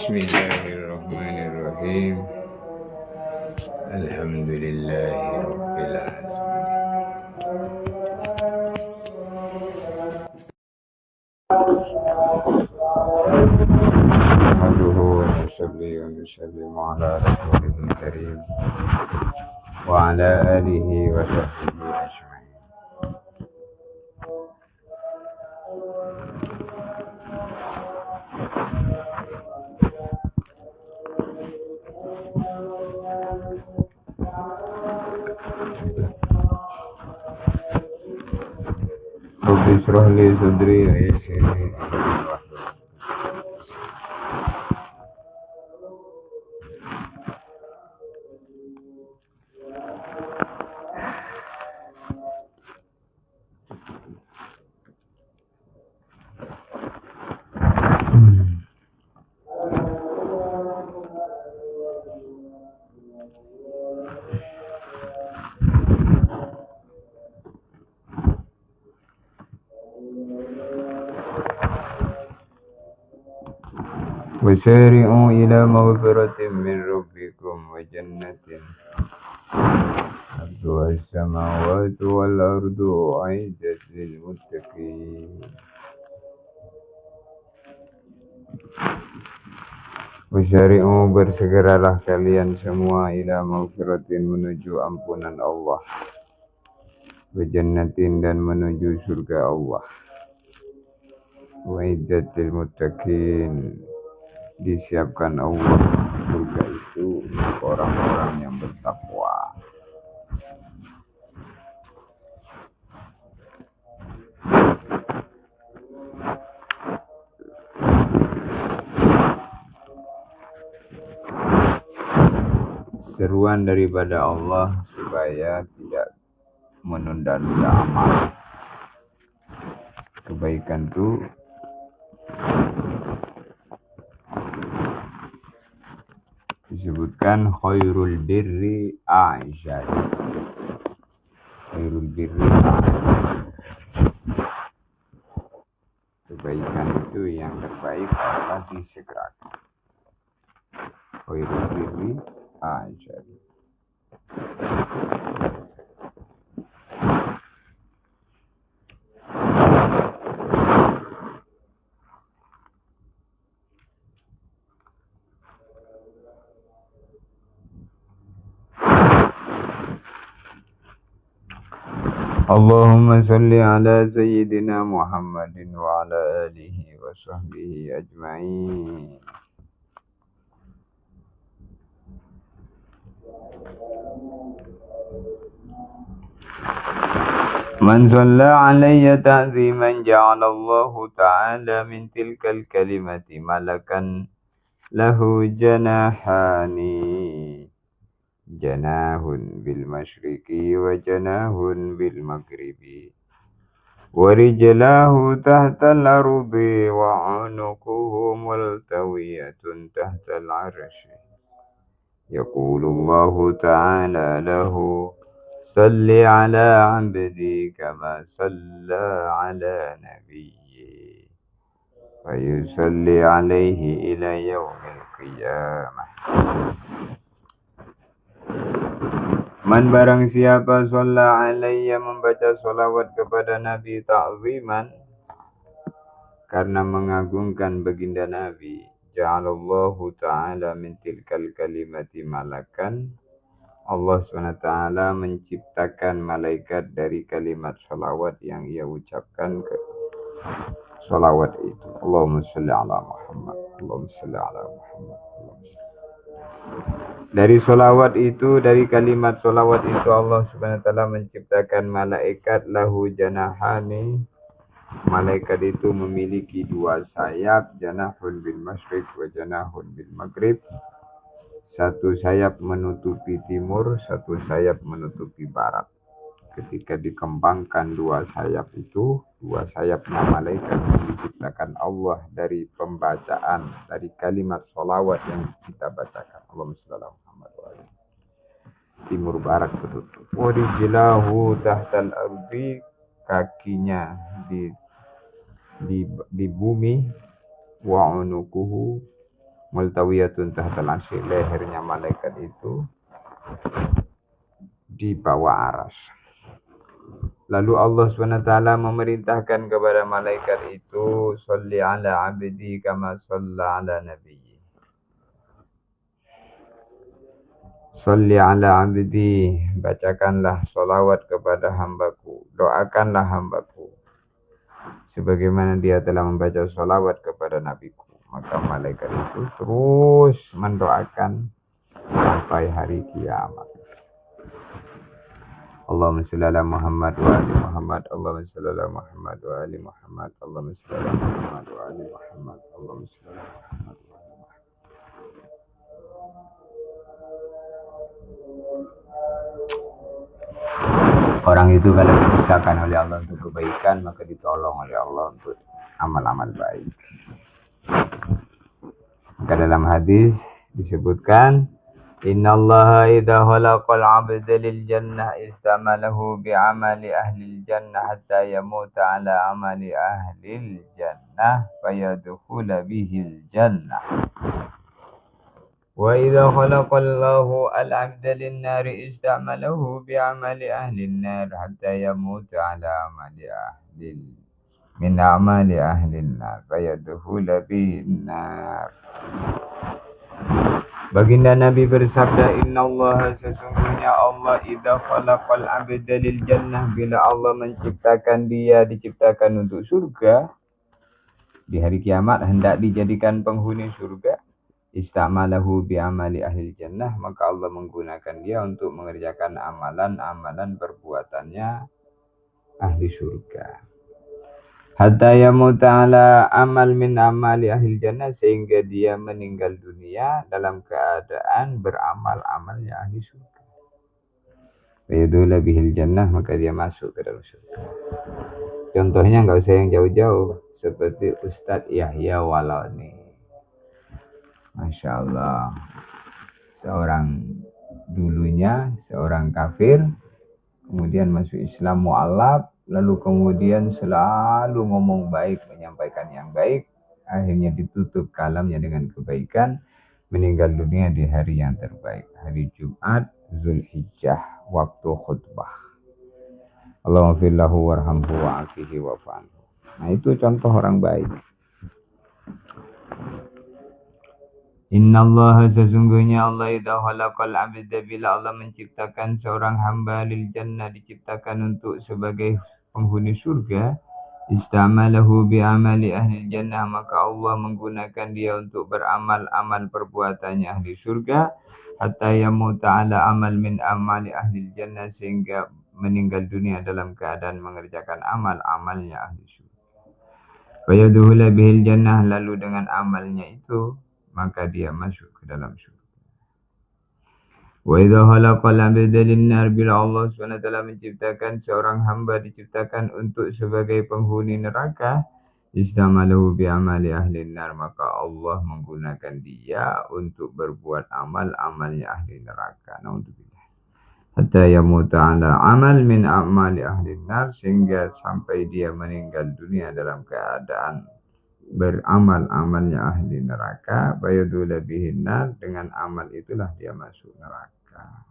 Bismillahirrahmanirrahim. Alhamdulillahirabbil alamin. Wa nusalli ala rasulihil karim wa ala alihi wa sahbihi ajma'in. Rabbi shrah li sadri wa yassir li amri. وسارعوا إلى مغفرة من ربكم وجنة عرضها السماوات والأرض أعدت للمتقين. Wasyari'u bersegeralah kalian semua ila maghfiratin menuju ampunan Allah, wa jannatin dan menuju surga Allah, wa iddatil muttaqin disiapkan Allah surga itu untuk orang-orang yang bertakwa. Seruan daripada Allah supaya tidak menunda-nunda amal. Kebaikan itu disebutkan khairul birri a'jal. Khairul birri a'jal. Kebaikan itu yang terbaik adalah disegerakan. Khairul birri a'jal. Allahumma salli ala sayyidina Muhammadin wa ala alihi wa sahbihi ajma'in. Man shalla alayya ta'ziman ja'alallahu ta'ala min tilkal kalimati malakan lahu janahani. Janahun bil masyriqi wa janahun bil maghribi wa rijlahu tahtal ardi wa unuquhu multawiyatun tahtal arshi. Yaqulullahu ta'ala lahu salli ala abdi kama salla ala nabiyyi wa yusalli alaihi ila yaumil qiyamah. Man barang siapa shalla alayya membaca sholawat kepada Nabi ta'ziman karena mengagungkan baginda Nabi, ja'alallahu ta'ala min tilkal kalimati malakan, Allah SWT menciptakan malaikat dari kalimat sholawat yang ia ucapkan ke sholawat itu. Allahumma salli ala Muhammad, Allahumma salli ala Muhammad, Allahumma salli. Dari sholawat itu, dari kalimat sholawat itu Allah SWT menciptakan malaikat lahu janahani. Malaikat itu memiliki dua sayap, janahun bil masyriq wa janahun bil maghrib. Satu sayap menutupi timur, satu sayap menutupi barat. Ketika dikembangkan dua sayap itu, dua sayapnya malaikat diciptakan Allah dari pembacaan, dari kalimat sholawat yang kita bacakan. Allahumma shalli ala Muhammad wa ala timur barat tertutup. Warijlahu tahtal ardi, kakinya di bumi, wa unukuhu multawiyatun tahtal arsy, lehernya malaikat itu di bawah aras. Lalu Allah SWT memerintahkan kepada malaikat itu, sholli ala abdi kama shalla ala nabiyyi. Sholli ala abdi, bacakanlah sholawat kepada hambaku, doakanlah hambaku sebagaimana dia telah membaca sholawat kepada nabiku. Maka malaikat itu terus mendoakan sampai hari kiamat. Allahumma shalli ala Muhammad wa ali Muhammad. Allahumma shalli ala Muhammad wa ali Muhammad. Allahumma shalli ala Muhammad wa ali Muhammad. Allahumma shalli ala Muhammad wa ali Muhammad. Orang itu kalau dibukakan oleh Allah untuk kebaikan, maka ditolong oleh Allah untuk amal-amal baik. Maka dalam hadis disebutkan, innallaha idza khalaqal 'abda lil jannah istamalahu bi 'amali ahli jannah hatta yamuta 'ala 'amali ahli jannah fayadkhula bihil jannah. Wa idza khalaqallahu al-'abda lin nari istamalahu bi 'amali ahli an-nar hatta yamuta 'ala 'amali ahli min 'amali ahli an-nar fayadkhula bihin nar. Baginda Nabi bersabda, innallaha, sesungguhnya Allah, idza khalaqal 'abda lil jannah, bila Allah menciptakan dia, diciptakan untuk surga, di hari kiamat hendak dijadikan penghuni surga, istamalahu bi amali ahli jannah, maka Allah menggunakan dia untuk mengerjakan amalan-amalan perbuatannya ahli surga. Hatta yamuta ala amal min amali ahli jannah, sehingga dia meninggal dunia dalam keadaan beramal amalnya ahli surga. Fayadkhula bihil jannah, maka dia masuk ke dalam surga. Contohnya nggak usah yang jauh-jauh, seperti Ustadz Yahya Waloni. Masya Allah, dulunya seorang kafir, kemudian masuk Islam mu'alaf, lalu kemudian selalu ngomong baik, menyampaikan yang baik, akhirnya ditutup kalamnya dengan kebaikan, meninggal dunia di hari yang terbaik, hari Jumat Zulhijjah, waktu khutbah. Allahumma fillahu warhamhu wa'afihi wa'fanhu. Nah, itu contoh orang baik. Innallaha, sesungguhnya Allah, idza khalaqal 'abda, bila Allah menciptakan seorang hamba lil jannah, diciptakan untuk sebagai penghuni surga, istamalahu bi amali ahli jannah, maka Allah menggunakan dia untuk beramal amal perbuatannya ahli surga, hatta yamuta ala amal min amali ahli jannah, sehingga meninggal dunia dalam keadaan mengerjakan amal-amalnya ahli surga. Fayadkhula bihil jannah, lalu dengan amalnya itu maka dia masuk ke dalam surga. Wa idza khalaqal 'abda lin-nar, bila Allah SWT menciptakan seorang hamba, diciptakan untuk sebagai penghuni neraka, istamalahu bi amali ahli nar, maka Allah menggunakan dia untuk berbuat amal-amalnya ahli neraka. Naudzubillah. Hatta yamuta ala amal min amali ahli nar, sehingga sampai dia meninggal dunia dalam keadaan beramal amalnya ahli neraka, bayadula bihin nar, dengan amal itulah dia masuk neraka.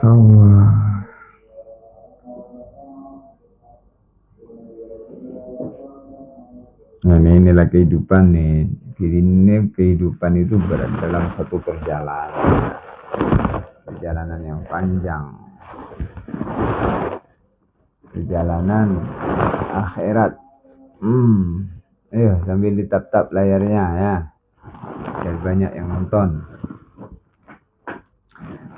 Allah. Nah, inilah kehidupan nih. Ini kehidupan itu berada dalam satu perjalanan yang panjang, perjalanan akhirat. Ayo sambil ditap-tap layarnya ya, biar banyak yang nonton.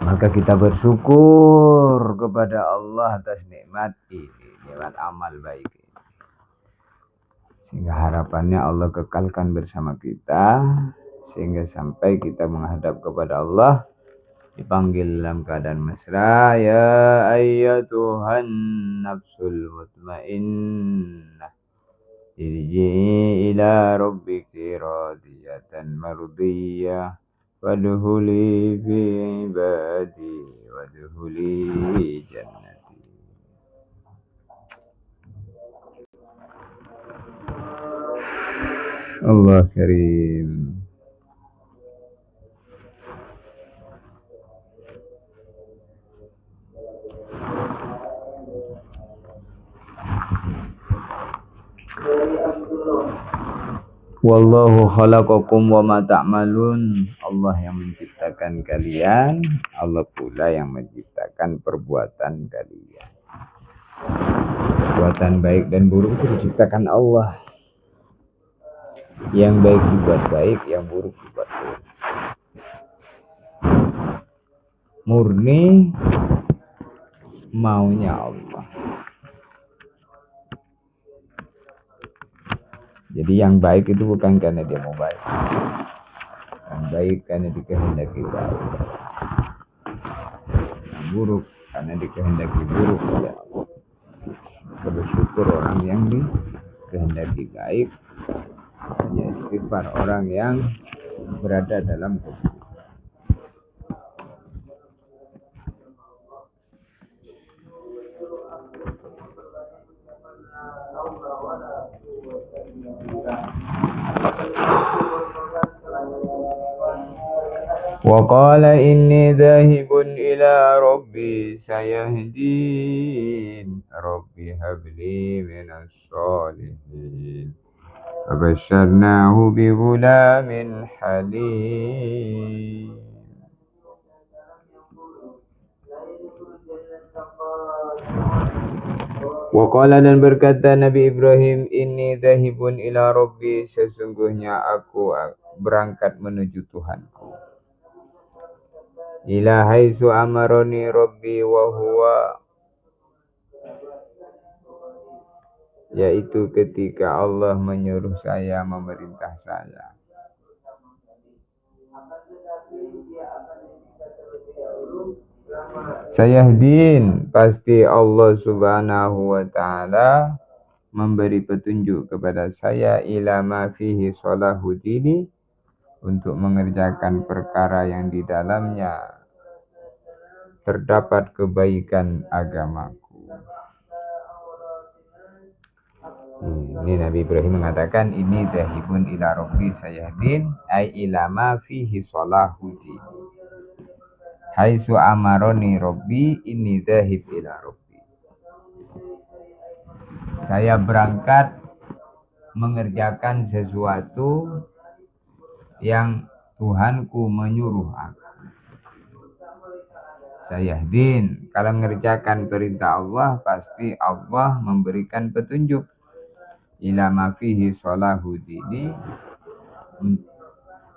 Maka kita bersyukur kepada Allah atas nikmat ini, nikmat amal baik ini. Sehingga harapannya Allah kekalkan bersama kita, sehingga sampai kita menghadap kepada Allah, dipanggil dalam keadaan mesra, ya ayyatuhan nafsul mutmainnah, irji'i ila rabbiki radiyatan mardiyah, wadkhuli fi ibadi wadkhuli jannati. Allah karim. Wallahu khalaqakum wa ma ta'malun. Allah yang menciptakan kalian, Allah pula yang menciptakan perbuatan kalian. Perbuatan baik dan buruk itu diciptakan Allah. Yang baik dibuat baik, yang buruk dibuat buruk. Murni maunya Allah. Jadi yang baik itu bukan karena dia mau baik. Yang baik karena dikehendaki baik. Yang buruk karena dikehendaki buruk oleh Allah. Bersyukur orang yang dikehendaki baik. Hanya istighfar orang yang berada dalam keburukan. Wa qala inni dhahibun ila rabbi sayahdin rabbi habli minas sholihin fabasyarnahu bi ghulamin halim. Wa qala dan berkata Nabi Ibrahim, inni dhahibun ila rabbi, sesungguhnya aku berangkat menuju Tuhanku. Ila haitsu amaroni rabbi wa huwa, yaitu ketika Allah menyuruh saya, memerintah saya. Sayahdin, pasti Allah subhanahu wa ta'ala memberi petunjuk kepada saya ila ma fihi salahudini, untuk mengerjakan perkara yang di dalamnya terdapat kebaikan agamaku. Ini Nabi Ibrahim mengatakan ini dhahibun ila rabbi sayahdin ay ila ma fihi salahudini. Haitsu amaroni rabbi inni dhahib ila rabbi. Saya berangkat mengerjakan sesuatu yang Tuhanku menyuruh aku. Sayahdin, kalau mengerjakan perintah Allah, pasti Allah memberikan petunjuk. Ila ma fihi salahudini,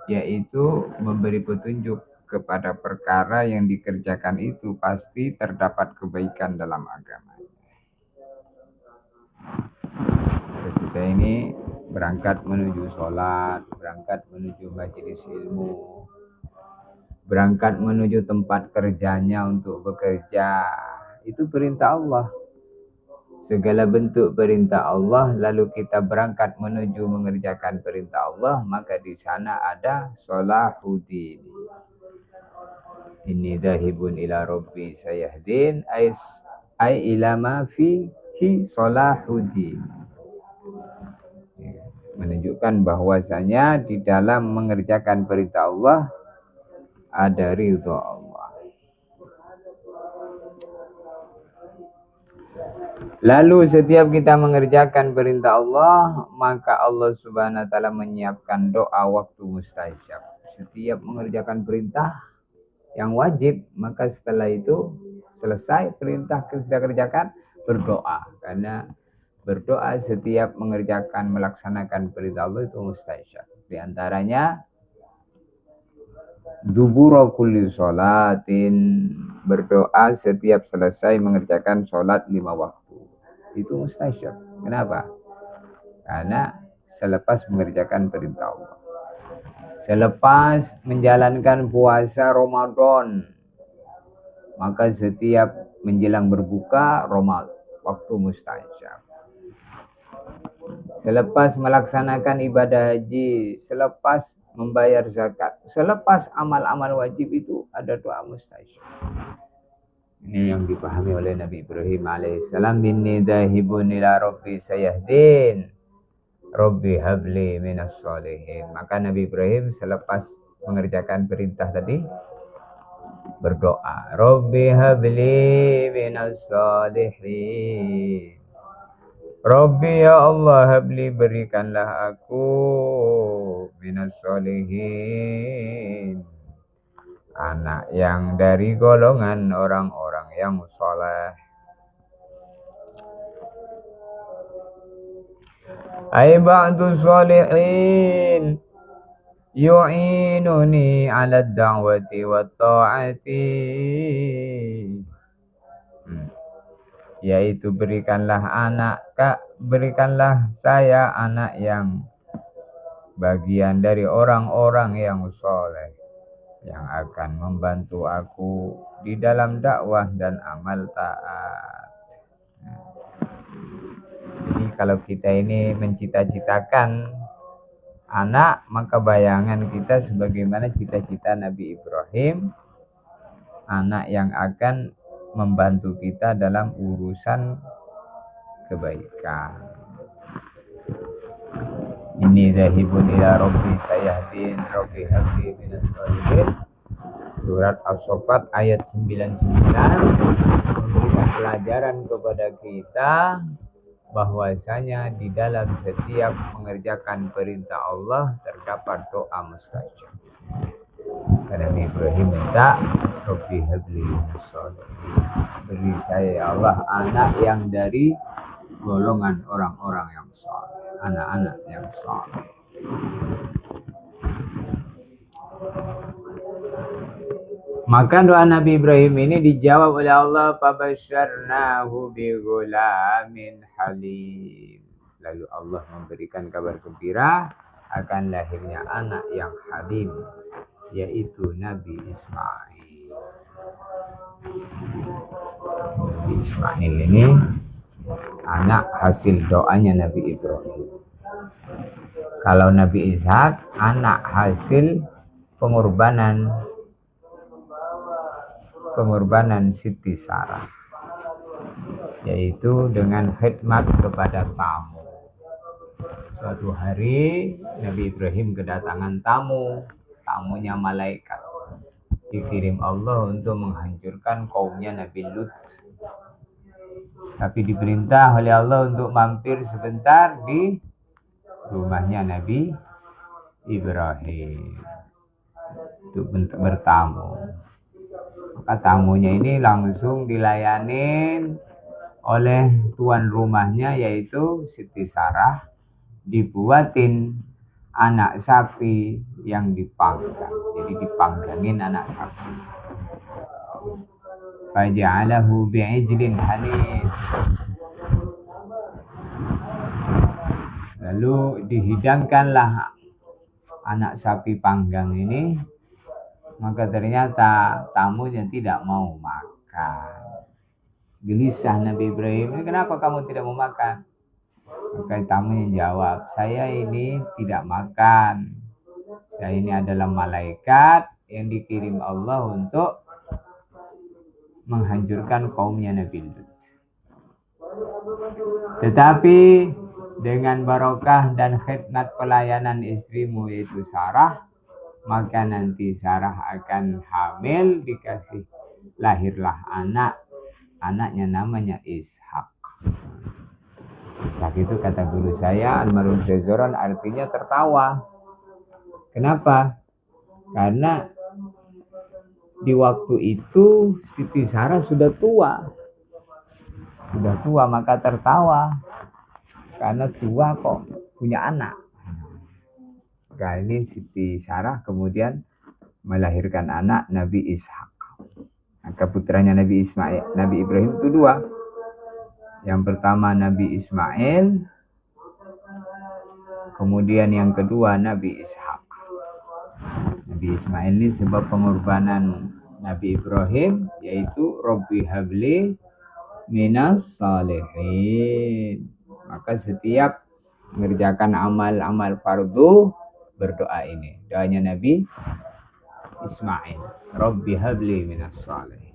yaitu memberi petunjuk kepada perkara yang dikerjakan itu pasti terdapat kebaikan dalam agama. Kita ini berangkat menuju sholat, berangkat menuju majelis ilmu, berangkat menuju tempat kerjanya untuk bekerja. Itu perintah Allah. Segala bentuk perintah Allah, lalu kita berangkat menuju mengerjakan perintah Allah, maka di sana ada salahuddin. Inni dhahibun ila rabbi sayahdin ay ila ma fihi salahuddin. Menunjukkan bahwasanya di dalam mengerjakan perintah Allah ada ridha Allah. Lalu setiap kita mengerjakan perintah Allah, maka Allah subhanahu wa ta'ala menyiapkan doa waktu mustajab. Setiap mengerjakan perintah yang wajib, maka setelah itu selesai perintah kita kerjakan, berdoa. Karena berdoa setiap mengerjakan, melaksanakan perintah Allah itu mustajab. Di antaranya dubura kulli sholatin, berdoa setiap selesai mengerjakan sholat 5 waktu. Itu mustajab. Kenapa? Karena selepas mengerjakan perintah Allah. Selepas menjalankan puasa Ramadan, maka setiap menjelang berbuka Ramadan, waktu mustajab. Selepas melaksanakan ibadah haji, selepas membayar zakat. Selepas amal-amal wajib itu ada doa mustajab. Ini yang dipahami oleh Nabi Ibrahim alaihissalam. Inni dahibun ila rabbi sayahdin. Rabbi habli minas sholihin. Maka Nabi Ibrahim selepas mengerjakan perintah tadi berdoa, Rabbi habli minas sholihin. Rabbi ya Allah habli berikanlah aku minas sholihin, anak yang dari golongan orang-orang yang soleh. Ay ba'du sholihin yu'inuni ala da'wati wa ta'ati, yaitu berikanlah saya anak yang bagian dari orang-orang yang soleh, yang akan membantu aku di dalam dakwah dan amal taat. Jadi kalau kita ini mencita-citakan anak, maka bayangan kita sebagaimana cita-cita Nabi Ibrahim, anak yang akan membantu kita dalam urusan kebaikan. Ini zahibun ila rabbi sayahdin rabbi habli minas sholihin. Surat As-Saffat ayat 99 memberikan pelajaran kepada kita bahwasanya di dalam setiap mengerjakan perintah Allah terdapat doa mustajab. Karena Nabi Ibrahim minta Rabbi habli minas sholihin, beri saya ya Allah anak yang dari golongan orang-orang yang saleh, anak-anak yang saleh. Maka doa Nabi Ibrahim ini dijawab oleh Allah, fabasyarnahu bighulamin halim. Lalu Allah memberikan kabar gembira akan lahirnya anak yang halim, yaitu Nabi Ismail. Nabi Ismail ini anak hasil doanya Nabi Ibrahim. Kalau Nabi Ishak anak hasil pengorbanan Siti Sarah, yaitu dengan khidmat kepada tamu. Suatu hari Nabi Ibrahim kedatangan tamunya malaikat, dikirim Allah untuk menghancurkan kaumnya Nabi Lut. Tapi diperintah oleh Allah untuk mampir sebentar di rumahnya Nabi Ibrahim untuk bertamu. Maka tamunya ini langsung dilayanin oleh tuan rumahnya, yaitu Siti Sarah, dibuatin anak sapi yang dipanggang. Jadi dipanggangin anak sapi. Faja'alahu bi'ijlin hanif. Lalu dihidangkanlah anak sapi panggang ini. Maka ternyata tamunya tidak mau makan. Gelisah Nabi Ibrahim, kenapa kamu tidak mau makan? Maka tamunya jawab, saya ini tidak makan. Saya ini adalah malaikat yang dikirim Allah untuk menghancurkan kaumnya Nabi Lut. Tetapi dengan barokah dan khidmat pelayanan istrimu yaitu Sarah, maka nanti Sarah akan hamil, dikasih lahirlah anaknya namanya Ishak. Ishak itu kata guru saya Almarhum Jazoran artinya tertawa. Kenapa? Karena di waktu itu Siti Sarah sudah tua maka tertawa karena tua kok punya anak. Nah, ini Siti Sarah kemudian melahirkan anak Nabi Ishak. Maka putranya Nabi Ibrahim itu dua. Yang pertama Nabi Ismail, kemudian yang kedua Nabi Ishak. Nabi Ismail ini sebab pengorbanan Nabi Ibrahim, yaitu Rabbi habli minas sholihin. Maka setiap mengerjakan amal-amal fardu berdoa ini. Doanya Nabi Ismail. Rabbi habli minas salihin.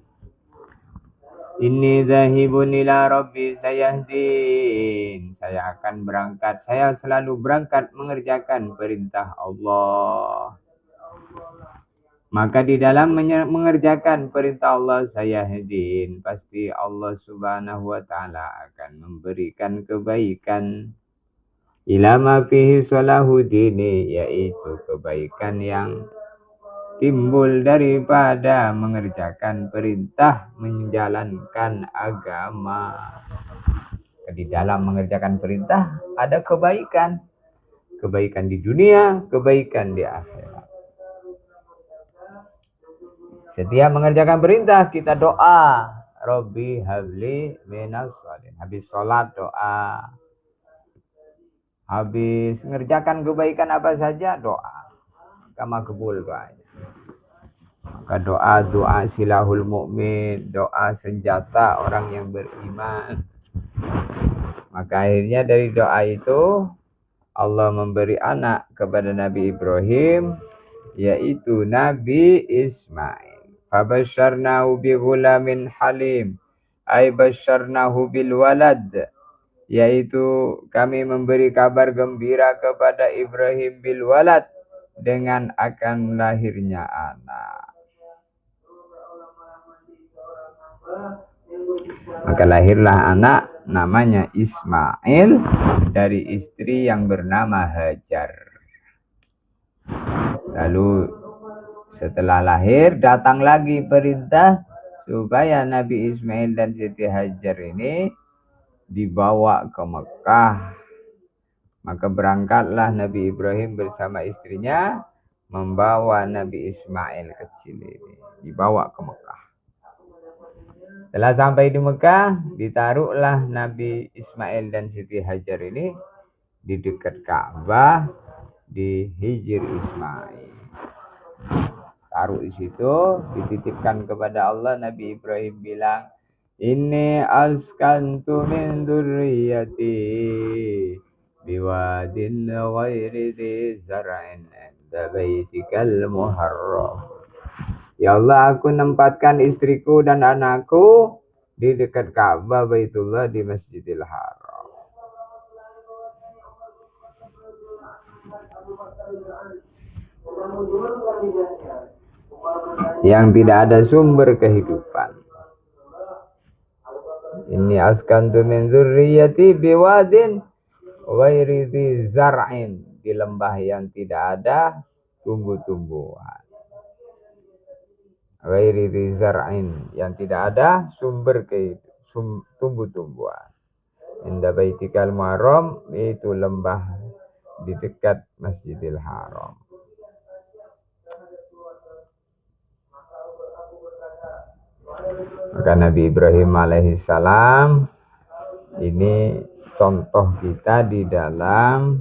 Inni dhahibun ila rabbi sayahdin. Saya akan berangkat. Saya selalu berangkat mengerjakan perintah Allah. Maka di dalam mengerjakan perintah Allah sayahdin, pasti Allah Subhanahu wa taala akan memberikan kebaikan. Ila ma fihi salahudini, yaitu kebaikan yang timbul daripada mengerjakan perintah menjalankan agama. Di dalam mengerjakan perintah ada kebaikan. Kebaikan di dunia, kebaikan di akhirat. Setiap mengerjakan perintah kita doa. Rabbi habli minas sholihin. Habis sholat doa. Habis mengerjakan kebaikan apa saja doa. Kama kebul doanya. Maka doa silahul mu'min, doa senjata orang yang beriman. Maka akhirnya dari doa itu Allah memberi anak kepada Nabi Ibrahim, yaitu Nabi Ismail. Fabasyarnahu bi ghulamin halim, ay basyarnahu bil walad, yaitu kami memberi kabar gembira kepada Ibrahim bil walad, dengan akan lahirnya anak. Maka lahirlah anak namanya Ismail dari istri yang bernama Hajar. Lalu setelah lahir datang lagi perintah supaya Nabi Ismail dan Siti Hajar ini dibawa ke Mekah. Maka berangkatlah Nabi Ibrahim bersama istrinya membawa Nabi Ismail kecil ini, dibawa ke Mekah. Setelah sampai di Mekah, ditaruhlah Nabi Ismail dan Siti Hajar ini di dekat Ka'bah, di Hijr Ismail. Taruh di situ, dititipkan kepada Allah. Nabi Ibrahim bilang, inni askantu min dzurriyyati biwadin ghairi dzi zar'in 'inda baitikal muharram. Ya Allah, aku nempatkan istriku dan anakku di dekat Ka'bah Baitullah di Masjidil Haram. Yang tidak ada sumber kehidupan. Inni askantu min dzurriyyati biwadin ghairi dzi zar'in, di lembah yang tidak ada tumbuh-tumbuhan. Ghairi dzi zar'in, yang tidak ada sumber tumbuh-tumbuhan. Inda baitikal muharram, itu lembah di dekat Masjidil Haram. Maka Nabi Ibrahim alaihissalam ini contoh kita di dalam